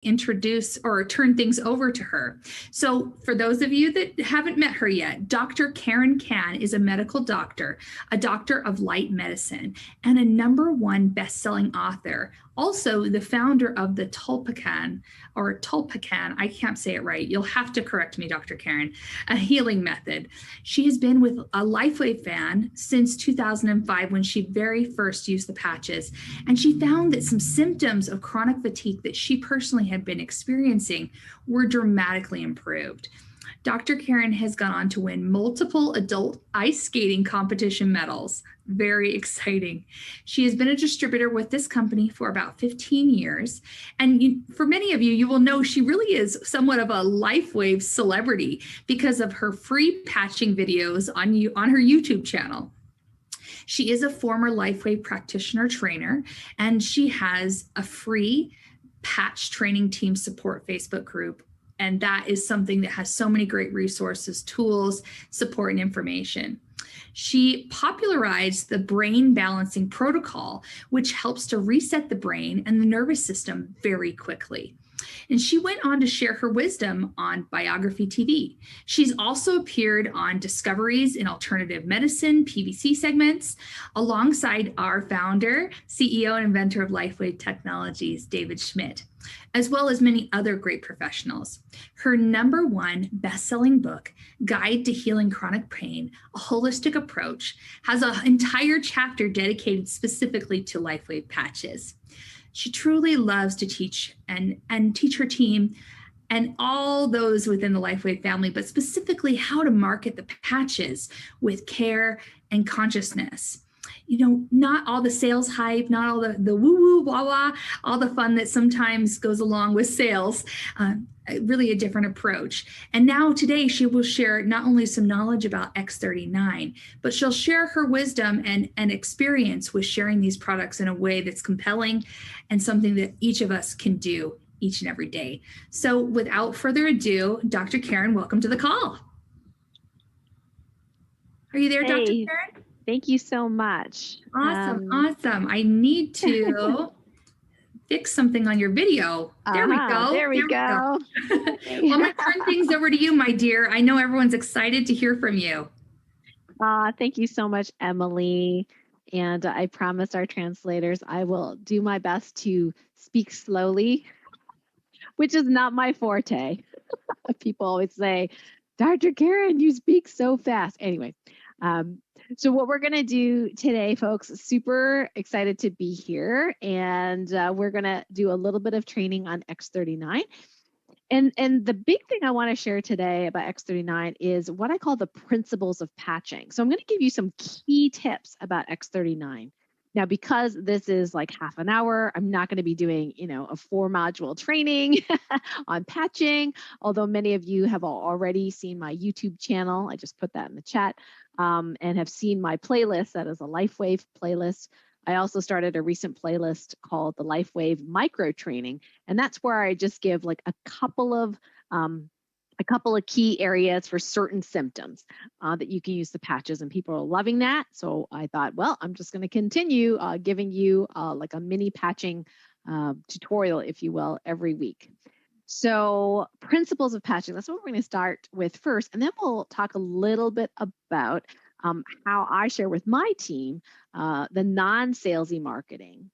introduce or turn things over to her. So for those of you that haven't met her yet, Dr. Karen Kan is a medical doctor, a doctor of light medicine, and a #1 best-selling author. Also the founder of the Tulpacan, I can't say it right. You'll have to correct me, Dr. Karen, a healing method. She has been with a LifeWave fan since 2005 when she very first used the patches. And she found that some symptoms of chronic fatigue that she personally had been experiencing were dramatically improved. Dr. Karen has gone on to win multiple adult ice skating competition medals. Very exciting. She has been a distributor with this company for about 15 years. And for many of you, you will know she really is somewhat of a LifeWave celebrity because of her free patching videos on her YouTube channel. She is a former LifeWave practitioner trainer, and she has a free patch training team support Facebook group. And that is something that has so many great resources, tools, support, and information. She popularized the brain balancing protocol, which helps to reset the brain and the nervous system very quickly. And she went on to share her wisdom on Biography TV. She's also appeared on Discoveries in Alternative Medicine, PVC segments, alongside our founder, CEO, and inventor of LifeWave Technologies, David Schmidt, as well as many other great professionals. Her #1 best-selling book, Guide to Healing Chronic Pain, A Holistic Approach, has an entire chapter dedicated specifically to LifeWave patches. She truly loves to teach and teach her team and all those within the LifeWave family, but specifically how to market the patches with care and consciousness. Not all the sales hype, not all the woo-woo, wah-wah, all the fun that sometimes goes along with sales, really a different approach. And now today she will share not only some knowledge about X39, but she'll share her wisdom and experience with sharing these products in a way that's compelling and something that each of us can do each and every day. So without further ado, Dr. Karen, welcome to the call. Are you there, Dr. Karen? Thank you so much. Awesome. I need to fix something on your video. There we go. There we go. Well, I'm going to turn things over to you, my dear. I know everyone's excited to hear from you. Thank you so much, Emily. And I promise our translators I will do my best to speak slowly, which is not my forte. People always say, Dr. Karen, you speak so fast. Anyway. So what we're going to do today, folks, super excited to be here. And we're going to do a little bit of training on X39. And the big thing I want to share today about X39 is what I call the principles of patching. So I'm going to give you some key tips about X39. Now, because this is like half an hour, I'm not going to be doing, a 4-module training on patching, although many of you have already seen my YouTube channel. I just put that in the chat, and have seen my playlist. That is a LifeWave playlist. I also started a recent playlist called the LifeWave Micro Training, and that's where I just give like a couple of key areas for certain symptoms that you can use the patches, and people are loving that. So I thought, well, I'm just going to continue giving you like a mini patching tutorial, if you will, every week. So principles of patching, that's what we're going to start with first. And then we'll talk a little bit about how I share with my team the non-salesy marketing,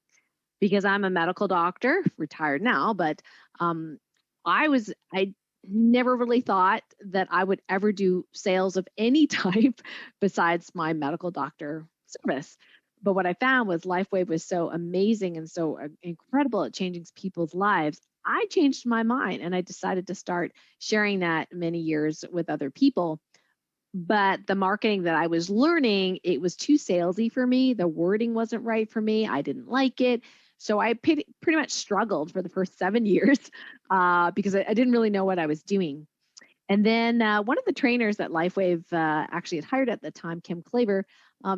because I'm a medical doctor, retired now, but I never really thought that I would ever do sales of any type besides my medical doctor service. But what I found was LifeWave was so amazing and so incredible at changing people's lives. I changed my mind and I decided to start sharing that many years with other people. But the marketing that I was learning, it was too salesy for me. The wording wasn't right for me. I didn't like it. So I pretty much struggled for the first 7 years because I didn't really know what I was doing. And then one of the trainers that LifeWave actually had hired at the time, Kim Klaver,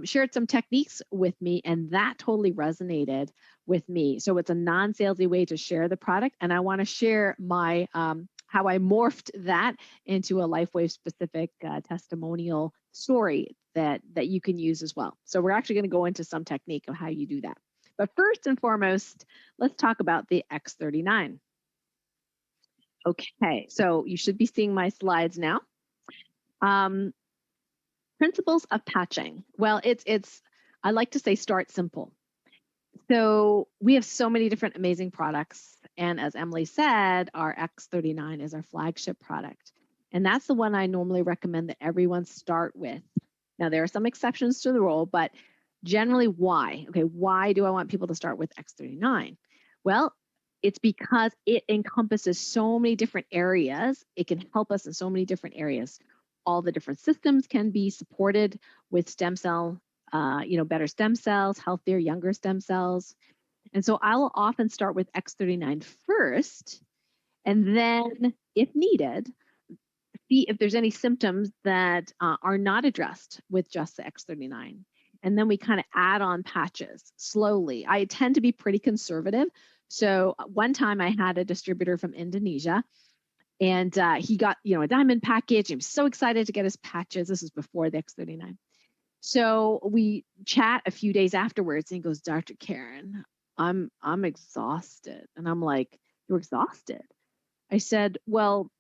shared some techniques with me, and that totally resonated with me. So it's a non-salesy way to share the product, and I want to share my how I morphed that into a LifeWave specific testimonial story that you can use as well. So we're actually going to go into some technique of how you do that. But first and foremost, let's talk about the X39. Okay, so you should be seeing my slides now. Principles of patching. Well, I like to say start simple. So we have so many different amazing products. And as Emily said, our X39 is our flagship product. And that's the one I normally recommend that everyone start with. Now, there are some exceptions to the rule, but generally, why? Okay, why do I want people to start with X39? Well, it's because it encompasses so many different areas. It can help us in so many different areas. All the different systems can be supported with stem cell, better stem cells, healthier, younger stem cells. And so I will often start with X39 first, and then, if needed, see if there's any symptoms that are not addressed with just the X39. And then we kind of add on patches slowly. I tend to be pretty conservative. So one time I had a distributor from Indonesia, and he got, a diamond package. He was so excited to get his patches. This is before the X39. So we chat a few days afterwards, and he goes, Dr. Karen, I'm exhausted. And I'm like, you're exhausted? I said, well,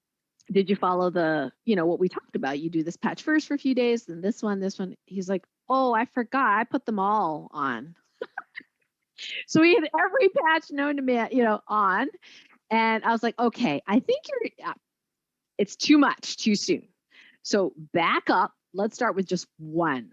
did you follow what we talked about? You do this patch first for a few days, then this one. He's like, oh, I forgot. I put them all on. So we had every patch known to me, on. And I was like, okay, I think it's too much too soon. So back up. Let's start with just one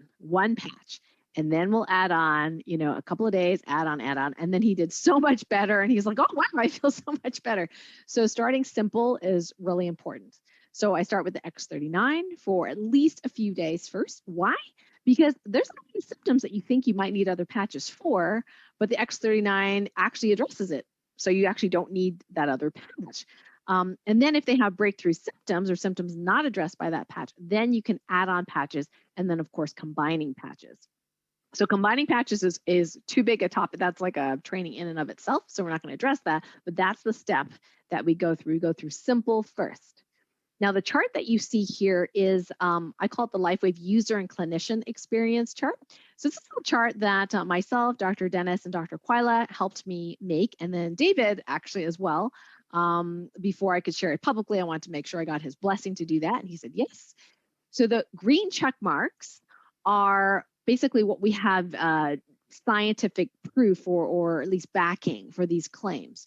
patch. And then we'll add on, a couple of days, add on. And then he did so much better. And he's like, oh, wow, I feel so much better. So starting simple is really important. So I start with the X39 for at least a few days first. Why? Because there's so many symptoms that you think you might need other patches for, but the X39 actually addresses it. So you actually don't need that other patch. And then if they have breakthrough symptoms or symptoms not addressed by that patch, then you can add on patches, and then, of course, combining patches. So combining patches is too big a topic. That's like a training in and of itself. So we're not going to address that, but that's the step that we go through. We go through simple first. Now, the chart that you see here is, I call it the LifeWave user and clinician experience chart. So this is a chart that myself, Dr. Dennis, and Dr. Quila helped me make, and then David actually as well. Before I could share it publicly, I wanted to make sure I got his blessing to do that, and he said yes. So the green check marks are basically what we have scientific proof or at least backing for these claims.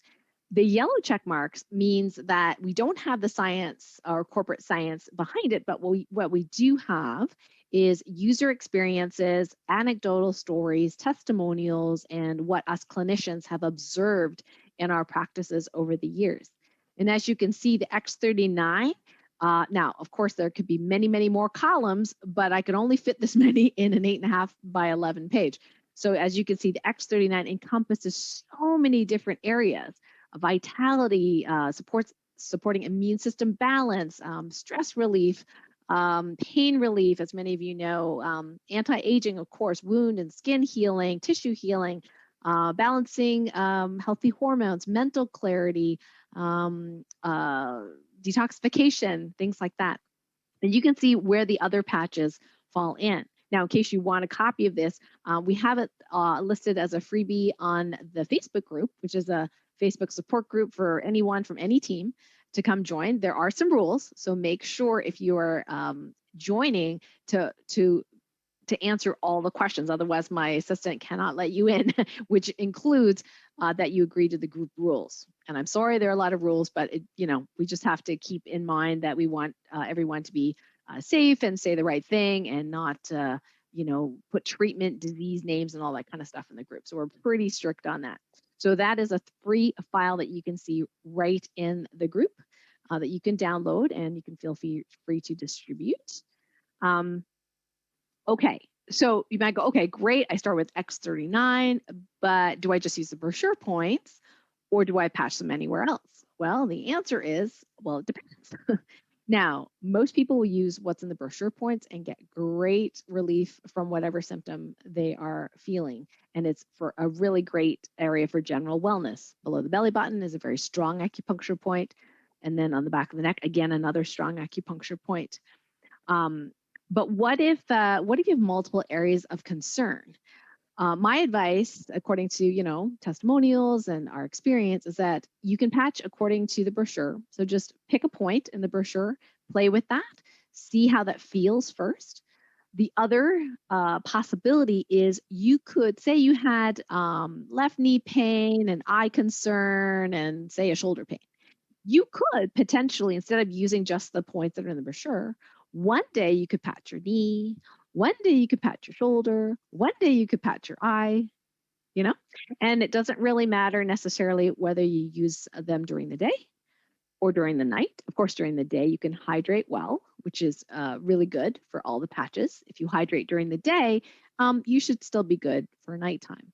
The yellow check marks means that we don't have the science or corporate science behind it, but what we do have is user experiences, anecdotal stories, testimonials, and what us clinicians have observed in our practices over the years. And as you can see, the X39, now, of course, there could be many, many more columns, but I could only fit this many in an 8.5 by 11 page. So as you can see, the X39 encompasses so many different areas: vitality, supporting immune system balance, stress relief, pain relief, as many of you know, anti-aging, of course, wound and skin healing, tissue healing, balancing healthy hormones, mental clarity, detoxification, things like that. And you can see where the other patches fall in. Now, in case you want a copy of this, we have it listed as a freebie on the Facebook group, which is a Facebook support group for anyone from any team to come join. There are some rules, so make sure if you are joining to answer all the questions. Otherwise, my assistant cannot let you in, which includes that you agree to the group rules. And I'm sorry, there are a lot of rules, but we just have to keep in mind that we want everyone to be safe and say the right thing and not put treatment, disease names, and all that kind of stuff in the group. So we're pretty strict on that. So that is a free file that you can see right in the group that you can download, and you can feel free to distribute. Okay, so you might go, okay, great, I start with X39, but do I just use the brochure points, or do I patch them anywhere else? Well, the answer is, well, it depends. Now, most people will use what's in the brochure points and get great relief from whatever symptom they are feeling. And it's for a really great area for general wellness. Below the belly button is a very strong acupuncture point. And then on the back of the neck, again, another strong acupuncture point. But what if you have multiple areas of concern? My advice, according to, testimonials and our experience, is that you can patch according to the brochure. So just pick a point in the brochure, play with that, see how that feels first. The other possibility is you could say you had left knee pain and eye concern and say a shoulder pain. You could potentially, instead of using just the points that are in the brochure, one day you could patch your knee, one day you could patch your shoulder, one day you could patch your eye, and it doesn't really matter necessarily whether you use them during the day or during the night. Of course, during the day, you can hydrate well, which is really good for all the patches. If you hydrate during the day, you should still be good for nighttime.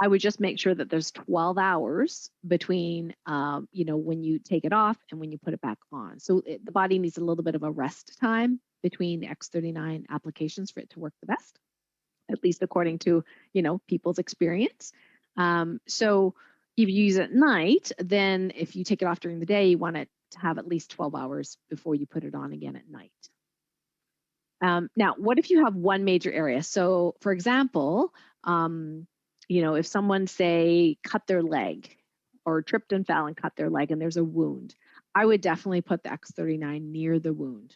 I would just make sure that there's 12 hours between, when you take it off and when you put it back on. So the body needs a little bit of a rest time between the X39 applications for it to work the best, at least according to, people's experience. So if you use it at night, then if you take it off during the day, you want it to have at least 12 hours before you put it on again at night. Now, what if you have one major area? So for example, if someone, say, cut their leg or tripped and fell and cut their leg and there's a wound, I would definitely put the X39 near the wound.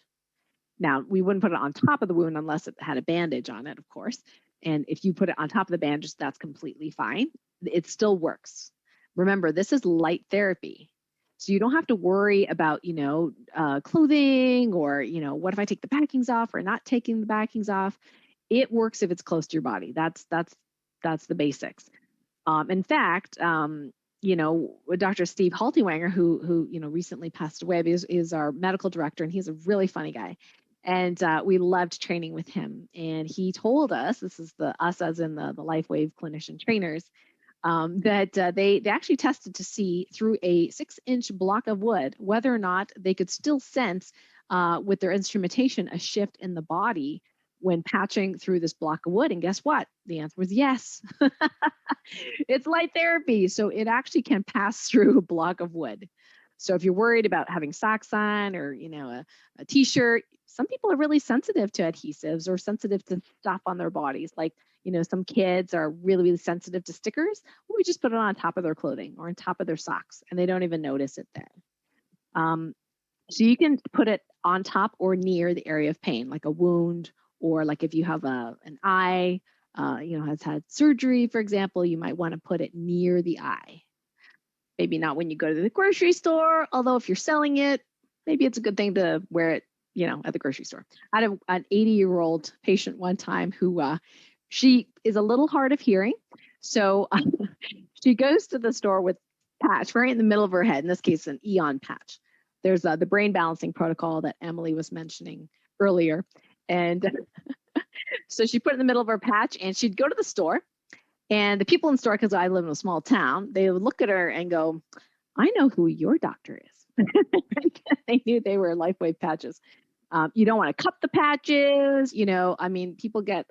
Now, we wouldn't put it on top of the wound unless it had a bandage on it, of course. And if you put it on top of the bandage, that's completely fine. It still works. Remember, this is light therapy. So you don't have to worry about, clothing or, what if I take the backings off or not taking the backings off? It works if it's close to your body. That's the basics. In fact, Dr. Steve Haltiwanger, who recently passed away, is our medical director, and he's a really funny guy. And we loved training with him. And he told us, this is us as in the LifeWave clinician trainers, that they actually tested to see through a 6-inch block of wood whether or not they could still sense with their instrumentation a shift in the body when patching through this block of wood. And guess what? The answer was yes. It's light therapy. So it actually can pass through a block of wood. So if you're worried about having socks on or, a t-shirt, some people are really sensitive to adhesives or sensitive to stuff on their bodies. Like, some kids are really, really sensitive to stickers. Well, we just put it on top of their clothing or on top of their socks, and they don't even notice it then. So you can put it on top or near the area of pain, like a wound, or like if you have an eye, has had surgery, for example, you might want to put it near the eye. Maybe not when you go to the grocery store, although if you're selling it, maybe it's a good thing to wear it, at the grocery store. I had an 80-year-old patient one time who, she is a little hard of hearing. So she goes to the store with patch right in the middle of her head, in this case, an Eon patch. There's the brain balancing protocol that Emily was mentioning earlier. And so she put it in the middle of her patch, and she'd go to the store, and the people in the store, because I live in a small town, they would look at her and go, I know who your doctor is. They knew they were LifeWave patches. You don't want to cut the patches. People get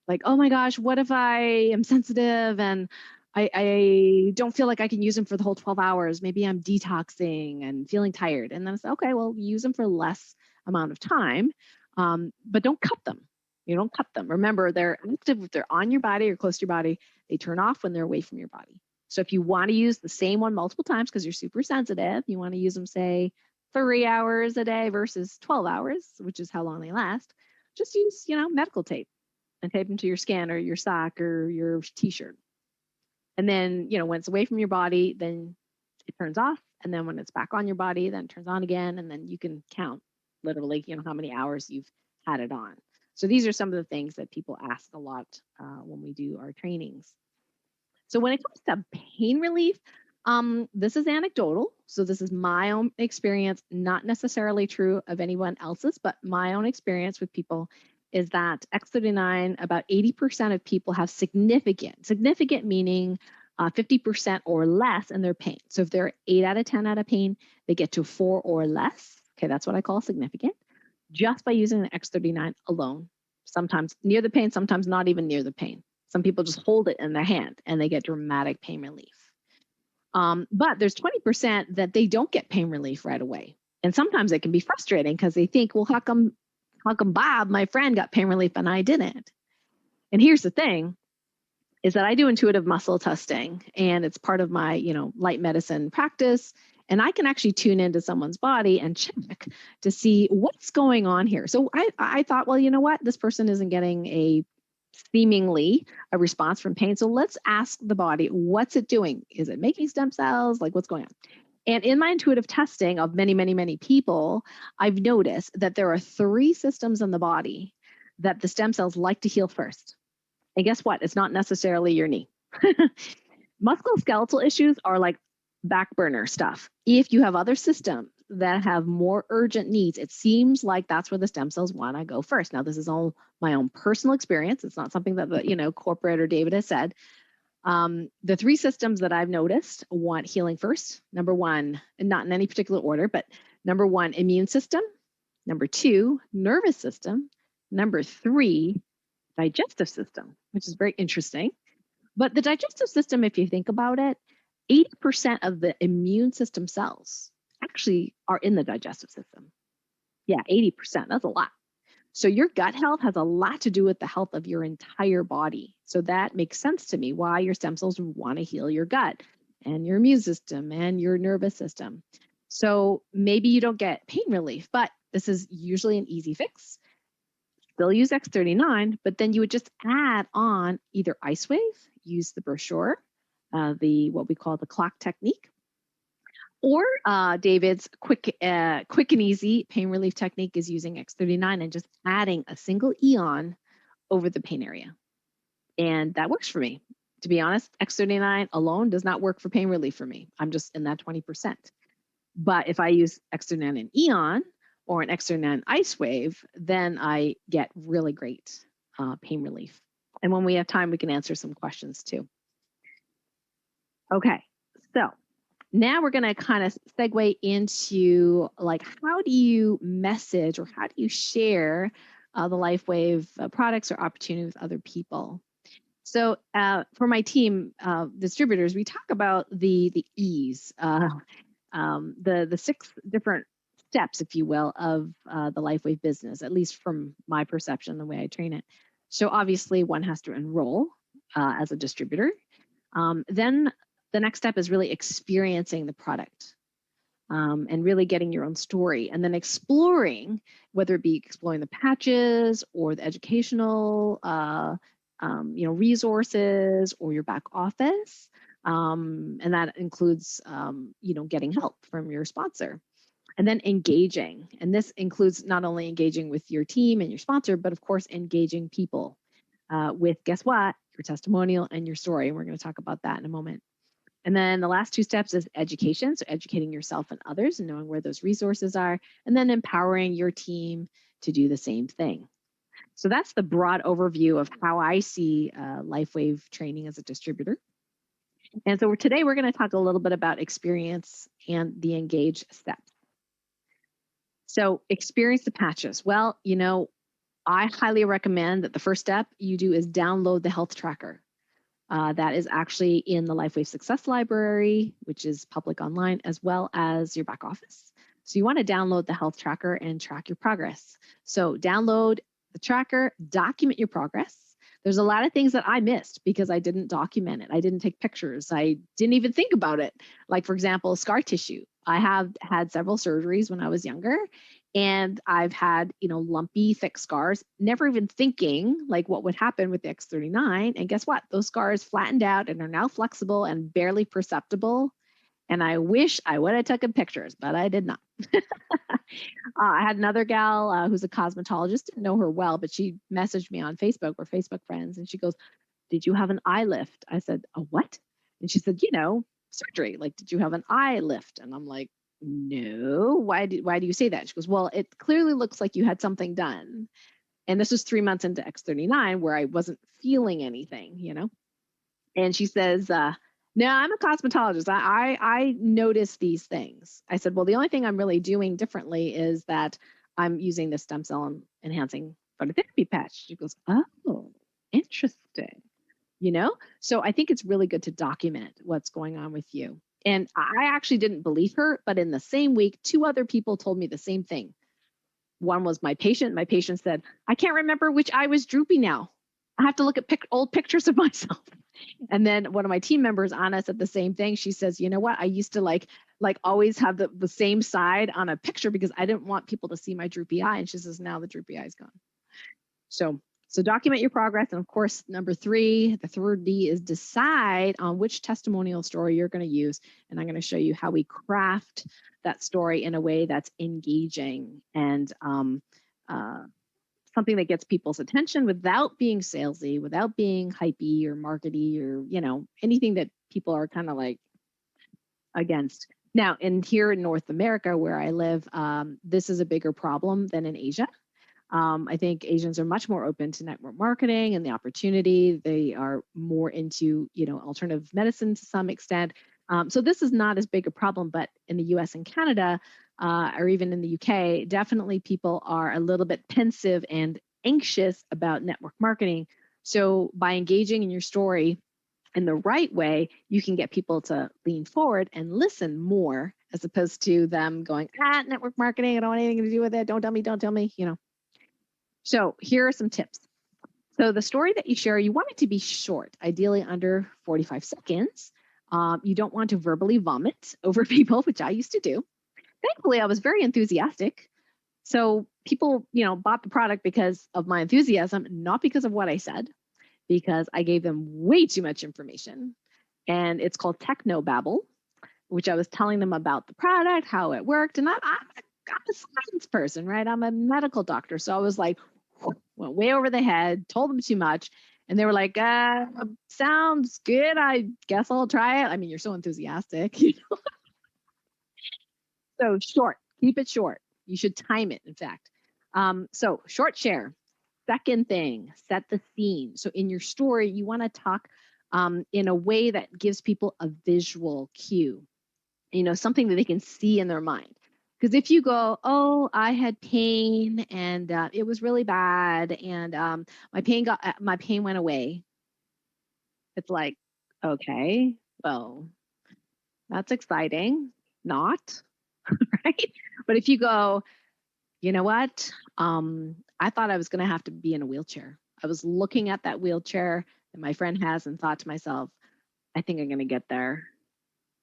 like, oh my gosh, what if I am sensitive and I don't feel like I can use them for the whole 12 hours. Maybe I'm detoxing and feeling tired. And then I say, okay, well, use them for less amount of time, but don't cut them. You don't cut them. Remember, they're active if they're on your body or close to your body. They turn off when they're away from your body. So if you want to use the same one multiple times because you're super sensitive, you want to use them, say, 3 hours a day versus 12 hours, which is how long they last, just use, medical tape and tape them to your skin or your sock or your t-shirt. And then, when it's away from your body, then it turns off. And then when it's back on your body, then it turns on again. And then you can count literally, how many hours you've had it on. So these are some of the things that people ask a lot when we do our trainings. So when it comes to pain relief, this is anecdotal. So this is my own experience, not necessarily true of anyone else's, but my own experience with people is that X39, about 80% of people have significant meaning 50% or less in their pain. So if they're 8 out of 10 out of pain, they get to 4 or less. Okay, that's what I call significant, just by using the X39 alone. Sometimes near the pain, sometimes not even near the pain. Some people just hold it in their hand and they get dramatic pain relief. But there's 20% that they don't get pain relief right away. And sometimes it can be frustrating because they think, well, how come Bob, my friend, got pain relief and I didn't? And here's the thing. is that I do intuitive muscle testing, and it's part of my, light medicine practice. And I can actually tune into someone's body and check to see what's going on here. So I thought, well, you know what? This person isn't getting seemingly a response from pain. So let's ask the body, what's it doing? Is it making stem cells? Like, what's going on? And in my intuitive testing of many, many, many people, I've noticed that there are 3 systems in the body that the stem cells like to heal first. And guess what? It's not necessarily your knee. Musculoskeletal issues are like back burner stuff. If you have other systems that have more urgent needs, it seems like that's where the stem cells want to go first. Now, this is all my own personal experience. It's not something that the corporate or David has said. The 3 systems that I've noticed want healing first. Number 1, and not in any particular order, but number 1, immune system. Number 2, nervous system. Number 3, digestive system, which is very interesting. But the digestive system, if you think about it, 80% of the immune system cells actually are in the digestive system. Yeah, 80%. That's a lot. So your gut health has a lot to do with the health of your entire body. So that makes sense to me why your stem cells want to heal your gut and your immune system and your nervous system. So maybe you don't get pain relief, but this is usually an easy fix. Still use X39, but then you would just add on either IceWave, use the brochure, what we call the clock technique, or David's quick and easy pain relief technique is using X39 and just adding a single eon over the pain area. And that works for me. To be honest, X39 alone does not work for pain relief for me. I'm just in that 20%. But if I use X39 and eon, or an X39 IceWave, then I get really great pain relief. And when we have time, we can answer some questions too. Okay, so now we're going to kind of segue into like, how do you message or how do you share the LifeWave products or opportunities with other people? So for my team, distributors, we talk about the E's, the 6 different steps, if you will, of the LifeWave business, at least from my perception, the way I train it. So obviously one has to enroll as a distributor. Then the next step is really experiencing the product and really getting your own story, and then exploring, whether it be exploring the patches or the educational resources or your back office. And that includes, getting help from your sponsor. And then engaging. And this includes not only engaging with your team and your sponsor, but of course, engaging people with, guess what, your testimonial and your story. And we're going to talk about that in a moment. And then the last 2 steps is education. So educating yourself and others and knowing where those resources are, and then empowering your team to do the same thing. So that's the broad overview of how I see LifeWave training as a distributor. And so today we're going to talk a little bit about experience and the engage steps. So experience the patches. Well, I highly recommend that the first step you do is download the health tracker. That is actually in the LifeWave Success Library, which is public online, as well as your back office. So you want to download the health tracker and track your progress. So download the tracker, document your progress. There's a lot of things that I missed because I didn't document it. I didn't take pictures. I didn't even think about it. Like, for example, scar tissue. I have had several surgeries when I was younger, and I've had, lumpy, thick scars, never even thinking like what would happen with the X39. And guess what? Those scars flattened out and are now flexible and barely perceptible. And I wish I would have taken pictures, but I did not. I had another gal who's a cosmetologist, didn't know her well, but she messaged me on Facebook. We're Facebook friends. And she goes, "Did you have an eye lift?" I said, "A what?" And she said, surgery. Like, did you have an eye lift? And I'm like, "No, why do you say that?" She goes, "Well, it clearly looks like you had something done." And this was 3 months into X39 where I wasn't feeling anything, And she says, "No, I'm a cosmetologist. I notice these things." I said, "Well, the only thing I'm really doing differently is that I'm using the stem cell enhancing phototherapy patch." She goes, "Oh, interesting." So I think it's really good to document what's going on with you. And I actually didn't believe her, but in the same week, 2 other people told me the same thing. One was my patient. My patient said, "I can't remember which eye was droopy now. I have to look at old pictures of myself." And then one of my team members, Anna, said the same thing. She says, you know what? I used to like always have the same side on a picture because I didn't want people to see my droopy eye. And she says, now the droopy eye is gone. So document your progress. And of course, number 3, the third D is decide on which testimonial story you're going to use. And I'm going to show you how we craft that story in a way that's engaging and something that gets people's attention without being salesy, without being hypey or markety or, anything that people are kind of like against. Now, here in North America, where I live, this is a bigger problem than in Asia. I think Asians are much more open to network marketing and the opportunity. They are more into, alternative medicine to some extent. So this is not as big a problem, but in the US and Canada, or even in the UK, definitely people are a little bit pensive and anxious about network marketing. So by engaging in your story in the right way, you can get people to lean forward and listen more, as opposed to them going, network marketing, I don't want anything to do with it. Don't tell me, So here are some tips. So the story that you share, you want it to be short, ideally under 45 seconds. You don't want to verbally vomit over people, which I used to do. Thankfully, I was very enthusiastic. So people, bought the product because of my enthusiasm, not because of what I said, because I gave them way too much information. And it's called technobabble, which I was telling them about the product, how it worked. And I'm a science person, right? I'm a medical doctor. So I was like, went way over the head, told them too much. And they were like, sounds good. I guess I'll try it. I mean, you're so enthusiastic. So short, keep it short. You should time it, in fact. So short share. Second thing, set the scene. So in your story, you want to talk in a way that gives people a visual cue, something that they can see in their mind. Because if you go, I had pain and it was really bad and my pain went away. It's like, okay, well, that's exciting. Not, right? But if you go, you know what? I thought I was going to have to be in a wheelchair. I was looking at that wheelchair that my friend has and thought to myself, I think I'm going to get there.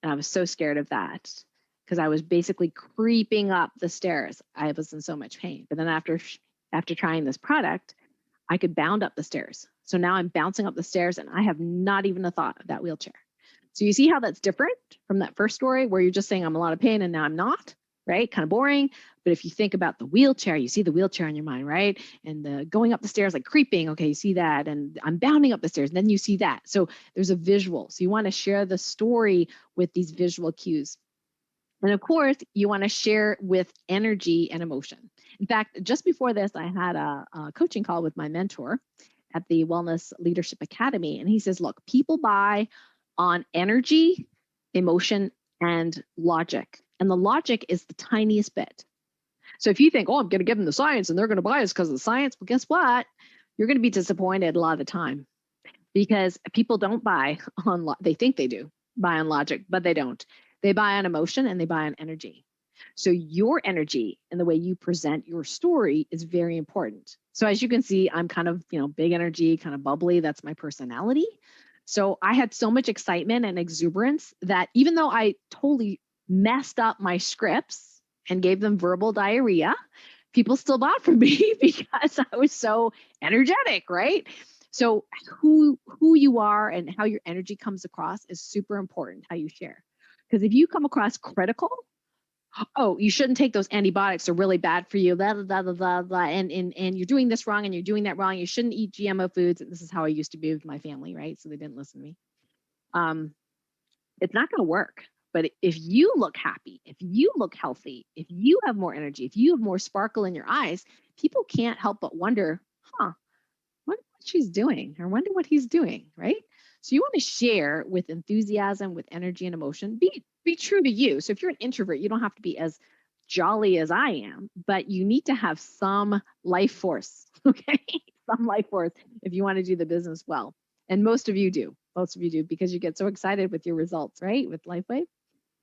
And I was so scared of that because I was basically creeping up the stairs. I was in so much pain. But then after trying this product, I could bound up the stairs. So now I'm bouncing up the stairs and I have not even a thought of that wheelchair. So you see how that's different from that first story where you're just saying I'm in a lot of pain and now I'm not, right? Kind of boring. But if you think about the wheelchair, you see the wheelchair in your mind, right? And the going up the stairs, like creeping. Okay, you see that. And I'm bounding up the stairs. And then you see that. So there's a visual. So you want to share the story with these visual cues. And of course, you want to share with energy and emotion. In fact, just before this, I had a coaching call with my mentor at the Wellness Leadership Academy. And he says, look, people buy on energy, emotion, and logic. And the logic is the tiniest bit. So if you think, I'm going to give them the science and they're going to buy us because of the science, well, guess what? You're going to be disappointed a lot of the time because people don't buy on, they think they do buy on logic, but they don't. They buy on emotion and they buy on energy. So your energy and the way you present your story is very important. So as you can see, I'm kind of, big energy, kind of bubbly. That's my personality. So I had so much excitement and exuberance that even though I totally messed up my scripts and gave them verbal diarrhea, people still bought from me because I was so energetic, right? So who you are and how your energy comes across is super important, how you share. Because if you come across critical, you shouldn't take those antibiotics, they're really bad for you, blah, blah, blah, blah, blah, and you're doing this wrong and you're doing that wrong. You shouldn't eat GMO foods. This is how I used to be with my family, right? So they didn't listen to me. It's not going to work. But if you look happy, if you look healthy, if you have more energy, if you have more sparkle in your eyes, people can't help but wonder, wonder what she's doing or wonder what he's doing, right? So you want to share with enthusiasm, with energy and emotion. Be true to you. So if you're an introvert, you don't have to be as jolly as I am, but you need to have some life force, okay? Some life force if you want to do the business well. And most of you do because you get so excited with your results, right? With LifeWave.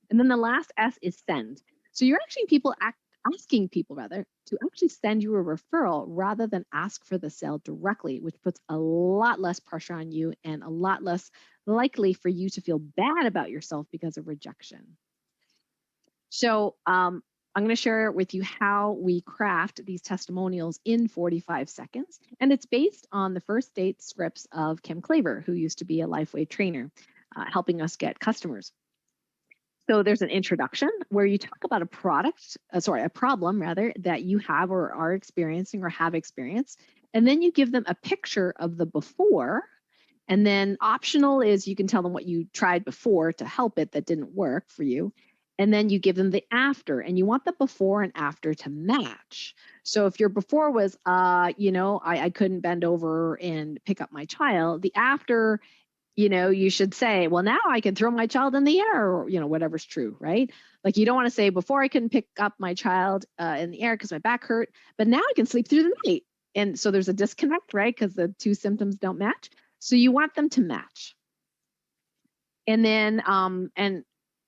And then the last S is send. So you're actually people asking people rather to actually send you a referral rather than ask for the sale directly, which puts a lot less pressure on you and a lot less likely for you to feel bad about yourself because of rejection. So I'm going to share with you how we craft these testimonials in 45 seconds. And it's based on the first date scripts of Kim Claver, who used to be a LifeWave trainer, helping us get customers. So there's an introduction where you talk about a problem rather, that you have or are experiencing or have experienced. And then you give them a picture of the before. And then optional is you can tell them what you tried before to help it that didn't work for you. And then you give them the after, and you want the before and after to match. So if your before was, I couldn't bend over and pick up my child, the after, you should say, well, now I can throw my child in the air, or, whatever's true, right? Like you don't want to say before I couldn't pick up my child in the air because my back hurt, but now I can sleep through the night. And so there's a disconnect, right? Because the two symptoms don't match. So you want them to match. And then,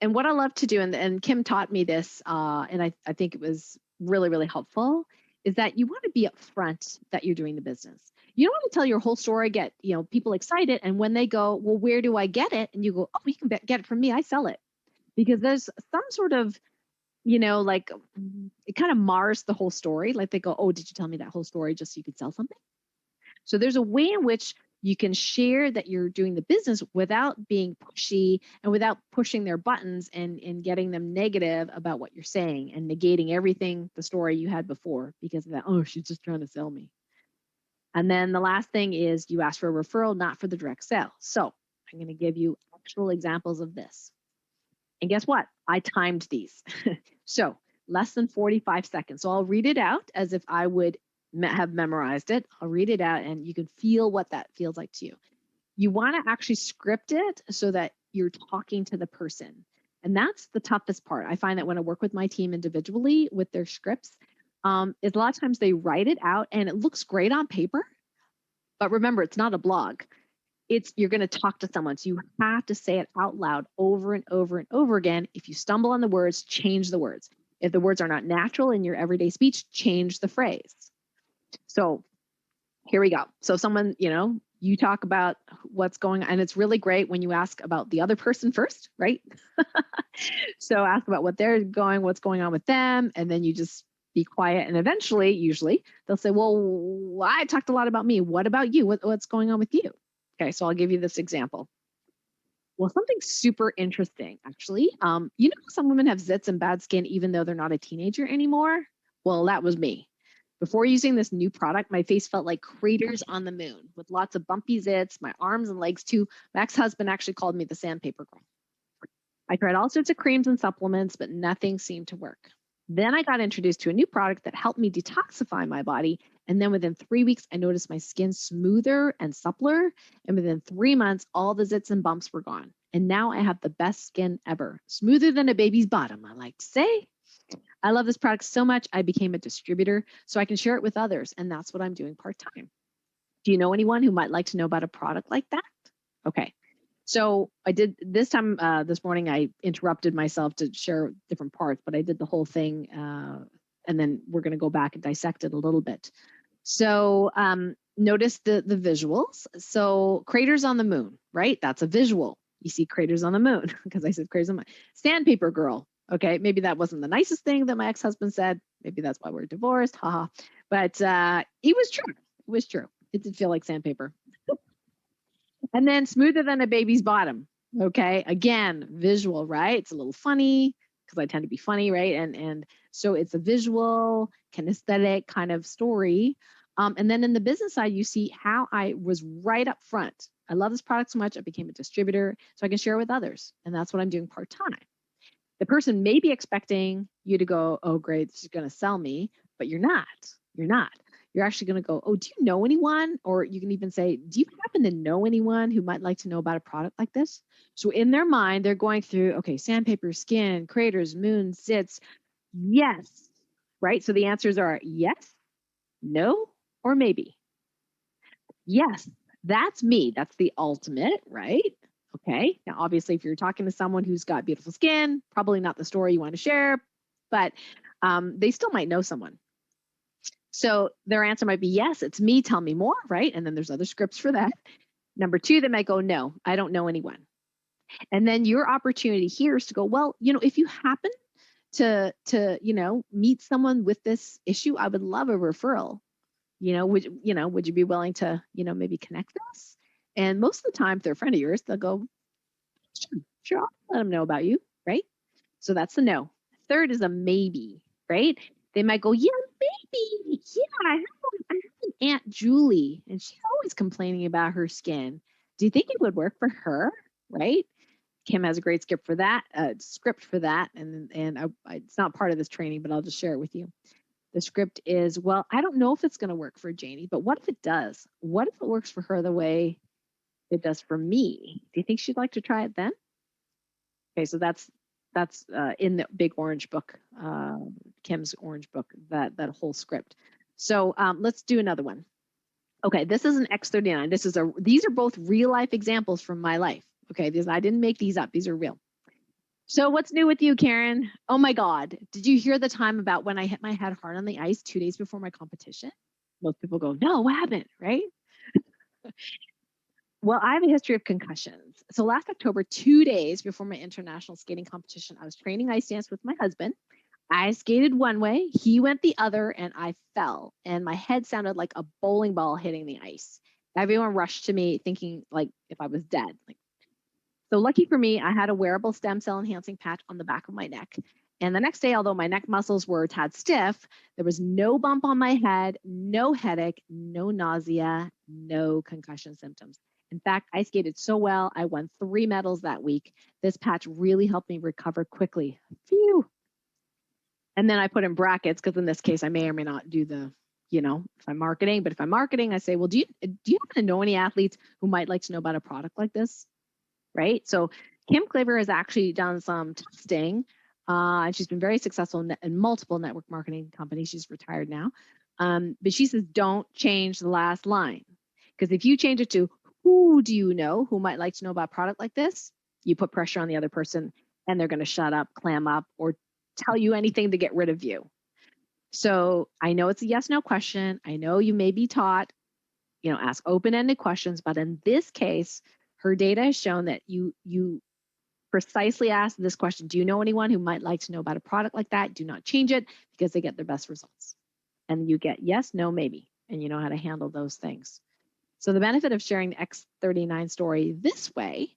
and what I love to do, and Kim taught me this, and I think it was really, really helpful, is that you want to be upfront that you're doing the business. You don't want to tell your whole story, get people excited, and when they go, well, where do I get it? And you go, oh, you can get it from me. I sell it. Because there's some sort of, like it kind of mars the whole story. Like they go, oh, did you tell me that whole story just so you could sell something? So there's a way in which you can share that you're doing the business without being pushy and without pushing their buttons and getting them negative about what you're saying and negating everything, the story you had before because of that, oh, she's just trying to sell me. And then the last thing is you ask for a referral, not for the direct sale. So I'm going to give you actual examples of this. And guess what? I timed these. So less than 45 seconds. So I'll read it out as if I would have memorized it. I'll read it out and you can feel what that feels like to you. You want to actually script it so that you're talking to the person. And that's the toughest part. I find that when I work with my team individually with their scripts, is a lot of times they write it out and it looks great on paper. But remember, it's not a blog. You're going to talk to someone. So you have to say it out loud over and over and over again. If you stumble on the words, change the words. If the words are not natural in your everyday speech, change the phrase. So here we go. So someone, you talk about what's going on, and it's really great when you ask about the other person first, right? So ask about what they're what's going on with them, and then you just be quiet. And eventually, usually, they'll say, well, I talked a lot about me. What about you? What's going on with you? Okay, so I'll give you this example. Well, something super interesting, actually. Some women have zits and bad skin even though they're not a teenager anymore. Well, that was me. Before using this new product, my face felt like craters on the moon with lots of bumpy zits, my arms and legs too. My ex-husband actually called me the sandpaper girl. I tried all sorts of creams and supplements, but nothing seemed to work. Then I got introduced to a new product that helped me detoxify my body. And then within 3 weeks, I noticed my skin smoother and suppler. And within 3 months, all the zits and bumps were gone. And now I have the best skin ever, smoother than a baby's bottom, I like to say. I love this product so much, I became a distributor so I can share it with others. And that's what I'm doing part-time. Do you know anyone who might like to know about a product like that? Okay. So I did this time, this morning, I interrupted myself to share different parts, but I did the whole thing. And then we're going to go back and dissect it a little bit. So notice the visuals. So craters on the moon, right? That's a visual. You see craters on the moon because I said craters on the moon. Sandpaper girl. Okay, maybe that wasn't the nicest thing that my ex-husband said. Maybe that's why we're divorced. Haha. But it was true. It was true. It did feel like sandpaper. And then smoother than a baby's bottom. Okay, again, visual, right? It's a little funny because I tend to be funny, right? And so it's a visual, kinesthetic kind of story. And then in the business side, you see how I was right up front. I love this product so much, I became a distributor so I can share with others. And that's what I'm doing part-time. The person may be expecting you to go, oh, great, she's going to sell me, but you're not. You're not. You're actually going to go, oh, do you know anyone? Or you can even say, do you happen to know anyone who might like to know about a product like this? So in their mind, they're going through, okay, sandpaper, skin, craters, moon, zits. Yes, right? So the answers are yes, no, or maybe. Yes, that's me. That's the ultimate, right? Okay. Now, obviously, if you're talking to someone who's got beautiful skin, probably not the story you want to share, but they still might know someone. So their answer might be, yes, it's me, tell me more, right? And then there's other scripts for that. Number two, they might go, no, I don't know anyone. And then your opportunity here is to go, well, if you happen to meet someone with this issue, I would love a referral. Would you be willing to, maybe connect us? And most of the time, if they're a friend of yours, they'll go, sure, I'll let them know about you, right? So that's the no. Third is a maybe, right? They might go, yeah, maybe. Yeah, I have an Aunt Julie, and she's always complaining about her skin. Do you think it would work for her, right? Kim has a great script for that, and it's not part of this training, but I'll just share it with you. The script is, well, I don't know if it's going to work for Janie, but what if it does? What if it works for her the way it does for me? Do you think she'd like to try it then? Okay, so that's in the big orange book, Kim's orange book, that whole script. So let's do another one. Okay, this is an X39. These are both real life examples from my life. Okay, I didn't make these up. These are real. So what's new with you, Karen? Oh my God, did you hear the time about when I hit my head hard on the ice 2 days before my competition? Most people go, no, what happened, right? Well, I have a history of concussions. So last October, 2 days before my international skating competition, I was training ice dance with my husband. I skated one way, he went the other, and I fell. And my head sounded like a bowling ball hitting the ice. Everyone rushed to me thinking like if I was dead. So lucky for me, I had a wearable stem cell enhancing patch on the back of my neck. And the next day, although my neck muscles were a tad stiff, there was no bump on my head, no headache, no nausea, no concussion symptoms. In fact, I skated so well, I won 3 medals that week. This patch really helped me recover quickly. Phew. And then I put in brackets, because in this case, I may or may not do the, if I'm marketing. But if I'm marketing, I say, well, do you happen to know any athletes who might like to know about a product like this? Right? So Kim Claver has actually done some testing. And she's been very successful in multiple network marketing companies. She's retired now. But she says, don't change the last line. Because if you change it to, who do you know who might like to know about a product like this? You put pressure on the other person and they're going to shut up, clam up, or tell you anything to get rid of you. So I know it's a yes, no question. I know you may be taught, ask open-ended questions. But in this case, her data has shown that you precisely ask this question. Do you know anyone who might like to know about a product like that? Do not change it, because they get their best results. And you get yes, no, maybe. And you know how to handle those things. So the benefit of sharing the X39 story this way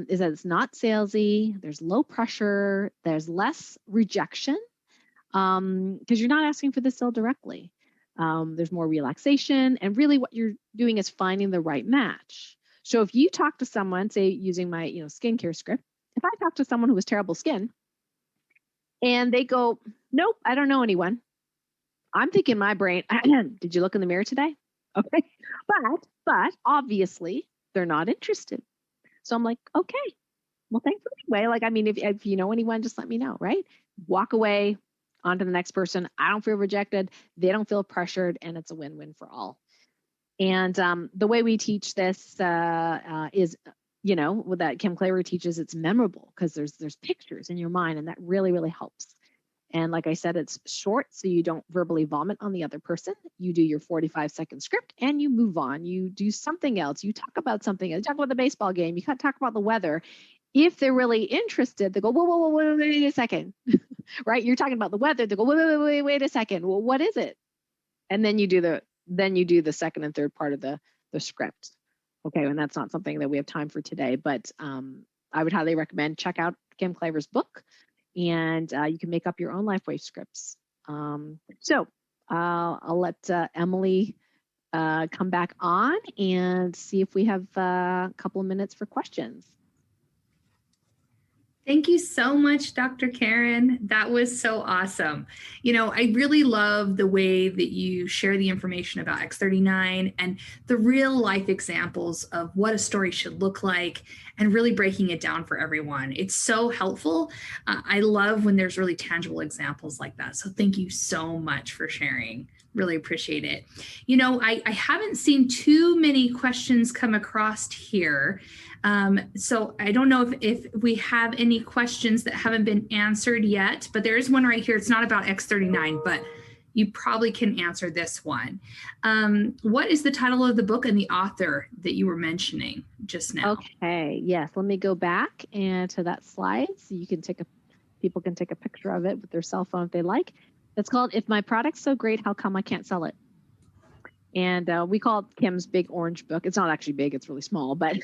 is that it's not salesy, there's low pressure, there's less rejection, because you're not asking for this sale directly. There's more relaxation, and really what you're doing is finding the right match. So if you talk to someone, say using my skincare script, if I talk to someone who has terrible skin and they go, nope, I don't know anyone, I'm thinking in my brain, did you look in the mirror today? Okay. But obviously they're not interested. So I'm like, okay, well, thanks anyway. If you know anyone, just let me know, right? Walk away, on to the next person. I don't feel rejected. They don't feel pressured, and it's a win-win for all. And the way we teach this is, that Kim Claver teaches, it's memorable because there's pictures in your mind, and that really, really helps. And like I said, it's short, so you don't verbally vomit on the other person. You do your 45-second script and you move on. You do something else. You talk about something else. You talk about the baseball game. You can't talk about the weather. If they're really interested, they go, whoa, wait a second, right? You're talking about the weather. They go, wait a second. Well, what is it? And then you do the second and third part of the script. Okay, and that's not something that we have time for today, but I would highly recommend check out Kim Claver's book, and you can make up your own LifeWave scripts. So I'll let Emily come back on and see if we have a couple of minutes for questions. Thank you so much, Dr. Karen. That was so awesome. I really love the way that you share the information about X39 and the real life examples of what a story should look like, and really breaking it down for everyone. It's so helpful. I love when there's really tangible examples like that. So thank you so much for sharing. Really appreciate it. You know, I haven't seen too many questions come across here. So I don't know if we have any questions that haven't been answered yet, but there is one right here. It's not about X39, but you probably can answer this one. What is the title of the book and the author that you were mentioning just now? Okay, yes, let me go back and to that slide so you can people can take a picture of it with their cell phone if they like. It's called If My Product's So Great, How Come I Can't Sell It? And we call it Kim's Big Orange Book. It's not actually big, it's really small, but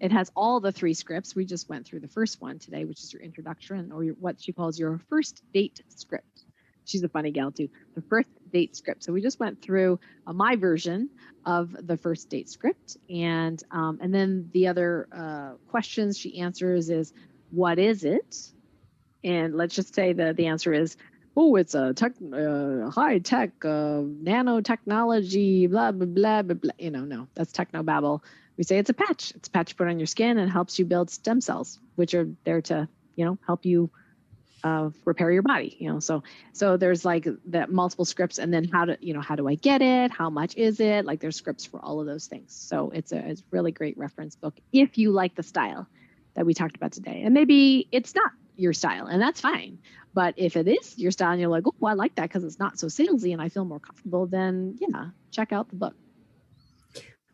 it has all the 3 scripts. We just went through the first one today, which is your introduction, or what she calls your first date script. She's a funny gal too, the first date script. So we just went through my version of the first date script. And then the other questions she answers is, what is it? And let's just say the answer is, oh, it's a high-tech nanotechnology, blah, blah, blah, blah, blah. You know, no, that's technobabble. We say it's a patch. It's a patch you put on your skin and helps you build stem cells, which are there to, you know, help you repair your body, you know. So there's like that multiple scripts, and then how do I get it? How much is it? Like there's scripts for all of those things. So it's a really great reference book if you like the style that we talked about today. And maybe it's not your style, and that's fine. But if it is your style and you're like, oh, I like that because it's not so salesy and I feel more comfortable, then yeah, check out the book.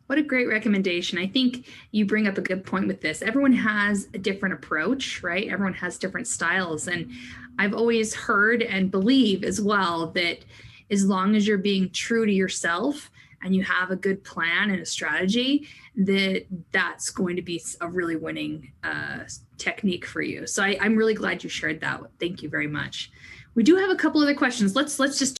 What a great recommendation. I think you bring up a good point with this. Everyone has a different approach, right? Everyone has different styles. And I've always heard and believe as well that as long as you're being true to yourself and you have a good plan and a strategy, that's going to be a really winning technique for you. So I'm really glad you shared that. Thank you very much. We do have a couple other questions. Let's just